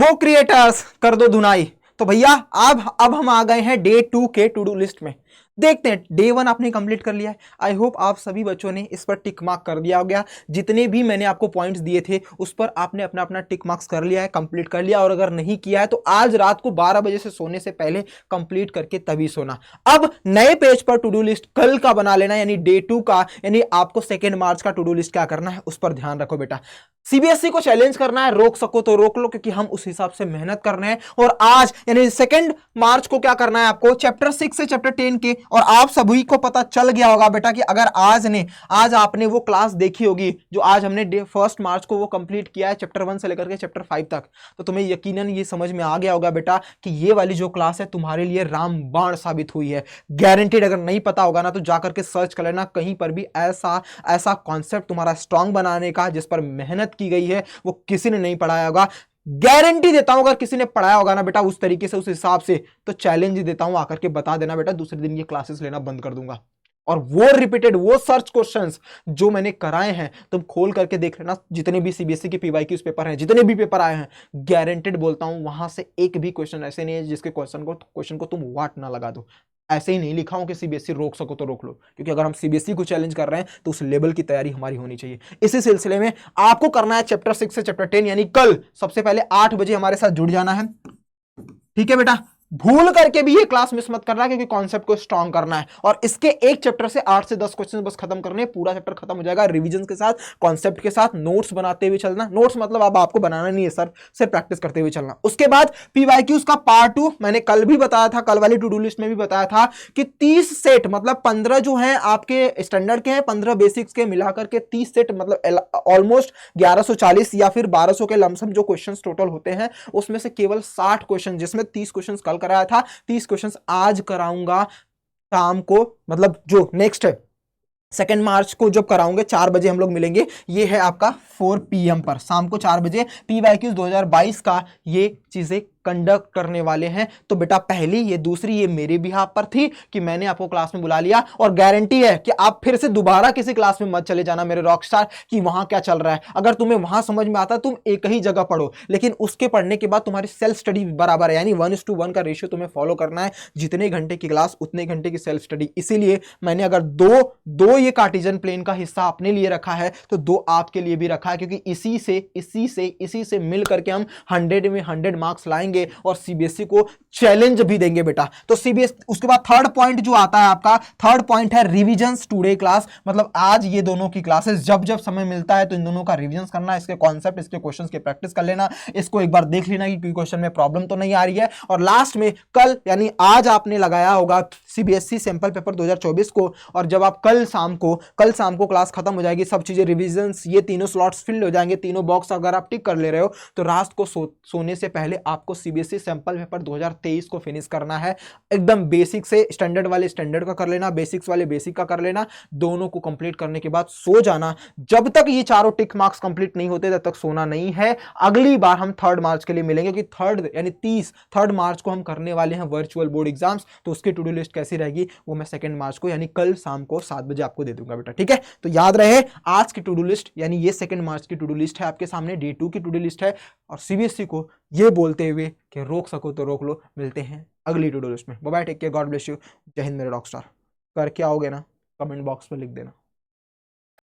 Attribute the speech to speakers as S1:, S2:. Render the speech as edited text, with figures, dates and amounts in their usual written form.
S1: वो क्रिएटर्स कर दो धुनाई। तो भैया अब हम आ गए हैं डे 2 के टू डू लिस्ट में। देखते हैं, डे 1 आपने कंप्लीट कर लिया है। आई होप आप सभी बच्चों ने इस पर टिक मार्क कर दिया हो गया। जितने भी मैंने आपको पॉइंट्स दिए थे उस पर आपने अपना अपना टिक मार्क्स कर लिया है, कंप्लीट कर लिया। और अगर नहीं किया है तो आज रात को 12 बजे से सोने से पहले कंप्लीट करके तभी सोना। अब नए पेज पर टू डू लिस्ट कल का बना लेना, यानी डे 2 का, यानी आपको 2 मार्च का टू डू लिस्ट क्या करना है उस पर ध्यान रखो बेटा। सीबीएसई को चैलेंज करना है, रोक सको तो रोक लो, क्योंकि हम उस हिसाब से मेहनत कर रहे हैं। और आज यानी 2 मार्च को क्या करना है आपको, चैप्टर 6 से चैप्टर 10 के। और आप सभी को पता चल गया होगा बेटा कि अगर आज आपने वो क्लास देखी होगी जो आज हमने 1 मार्च को वो कंप्लीट किया है, चैप्टर 1 से लेकर के चैप्टर 5 तक, तो तुम्हें यकीनन ये समझ में आ गया होगा बेटा कि ये वाली जो क्लास है तुम्हारे लिए रामबाण साबित हुई है, गारंटीड। अगर नहीं पता होगा ना तो जाकर के सर्च कर लेना, कहीं पर भी ऐसा कॉन्सेप्ट तुम्हारा स्ट्रांग बनाने का जिस पर मेहनत की गई है वो किसी ने नहीं पढ़ाया होगा। गारंटी देता हूं अगर किसी ने पढ़ाया होगा ना बेटा उस तरीके से, उस हिसाब से, तो चैलेंज देता हूं आकर के बता देना बेटा, दूसरे दिन ये क्लासेस लेना बंद कर दूंगा। और वो रिपीटेड वो सर्च क्वेश्चंस जो मैंने कराए हैं तुम खोल करके देख लेना। जितने भी सीबीएसई के पीवाईक्यूज पेपर हैं, जितने भी पेपर आए हैं, गारंटेड बोलता हूं वहां से एक भी क्वेश्चन ऐसे नहीं है जिसके क्वेश्चन को तुम वाट ना लगा दो। ऐसे ही नहीं लिखा हूं कि सीबीएसई रोक सको तो रोक लो, क्योंकि अगर हम सीबीएसई को चैलेंज कर रहे हैं तो उस लेवल की तैयारी हमारी होनी चाहिए। इसी सिलसिले में आपको करना है चैप्टर 6 से चैप्टर 10, यानी कल सबसे पहले 8 बजे हमारे साथ जुड़ जाना है। ठीक है बेटा, भूल करके भी ये क्लास मिस मत करना, क्योंकि कॉन्सेप्ट को स्ट्रांग करना है। और इसके एक चैप्टर से 8 से 10 क्वेश्चन बस खत्म करने, पूरा चैप्टर खत्म हो जाएगा रिवीजन के साथ, कॉन्सेप्ट के साथ, नोट्स बनाते हुए चलना। नोट्स मतलब अब आपको बनाना नहीं है सर, सिर्फ प्रैक्टिस करते हुए चलना। उसके बाद पीवाईक्यूज का पार्ट 2 मैंने कल भी बताया था, कल वाली टू डू लिस्ट में भी बताया था कि 30 सेट मतलब 15 जो है आपके स्टैंडर्ड के हैं, 15 बेसिक्स के मिलाकर के 30 सेट मतलब ऑलमोस्ट 1140 या फिर 1200 के लमसम जो क्वेश्चन टोटल होते हैं, उसमें से केवल 60 क्वेश्चन, जिसमें 30 क्वेश्चन कल कराया था, 30 क्वेश्चंस आज कराऊंगा शाम को, मतलब जो नेक्स्ट है 2 मार्च को जब कराऊंगे 4 बजे हम लोग मिलेंगे। ये है आपका 4 PM पर, शाम को 4 बजे पीवाईक्यूज 2022 का ये चीजें कंडक्ट करने वाले हैं। तो बेटा पहली ये, दूसरी ये मेरे बिहाफ पर थी कि मैंने आपको क्लास में बुला लिया, और गारंटी है कि आप फिर से दोबारा किसी क्लास में मत चले जाना मेरे रॉकस्टार कि वहां क्या चल रहा है। अगर तुम्हें वहां समझ में आता तुम एक ही जगह पढ़ो, लेकिन उसके पढ़ने के बाद तुम्हारी सेल्फ स्टडी बराबर है, यानी 1:1 का रेशियो तुम्हें फॉलो करना है। जितने घंटे की क्लास उतने घंटे की सेल्फ स्टडी। इसीलिए मैंने अगर दो ये कार्टेशियन प्लेन का हिस्सा अपने लिए रखा है तो 2 आपके लिए भी रखा है, क्योंकि इसी से मिल करके हम 100 में 100 मार्क्स लाएंगे और सीबीएसई को चैलेंज भी देंगे बेटा। तो सीबीएसई, उसके बाद थर्ड पॉइंट जो आता है आपका, थर्ड पॉइंट है रिविजन्स टुडे क्लास। मतलब आज ये दोनों की क्लासेस जब जब समय मिलता है तो इन दोनों का रिविजन करना, इसके कॉन्सेप्ट, इसके क्वेश्चन की प्रैक्टिस कर लेना, इसको एक बार देख लेना कि कोई क्वेश्चन में प्रॉब्लम तो नहीं आ रही है। और लास्ट में कल यानी आज आपने लगाया होगा सीबीएसई सैंपल पेपर 2024 को, और जब आप कल शाम को क्लास खत्म हो जाएगी, सब चीजें रिविजन्स, ये तीनों स्लॉट्स फिल हो जाएंगे, तीनों बॉक्स अगर आप टिक कर ले रहे हो तो रात को सोने से पहले आपको सीबीएसई सैंपल पेपर 2023 को फिनिश करना है। एकदम बेसिक से स्टैंडर्ड वाले स्टैंडर्ड का कर लेना, बेसिक्स वाले बेसिक का कर लेना, दोनों को कंप्लीट करने के बाद सो जाना। जब तक ये चारों टिक मार्क्स कंप्लीट नहीं होते तब तक सोना नहीं है। अगली बार हम 3 मार्च के लिए मिलेंगे कि 3 मार्च को हम करने वाले हैं वर्चुअल बोर्ड एग्जाम्स। तो उसकी टू डू लिस्ट कैसी रहेगी वो मैं 2 मार्च को यानी कल शाम को 7 बजे आपको दे दूंगा बेटा। ठीक है, तो याद रहे आज की टू डू लिस्ट यानी ये 2 मार्च की टू डू लिस्ट है आपके सामने, डे 2 की टू डू लिस्ट है। और सीबीएसई को ये बोलते हुए कि रोक सको तो रोक लो, मिलते हैं अगली टू डू लिस्ट में। Bye bye, take care, God bless you, जय हिंद मेरे रॉकस्टार। करके आओगे ना कमेंट बॉक्स में लिख देना।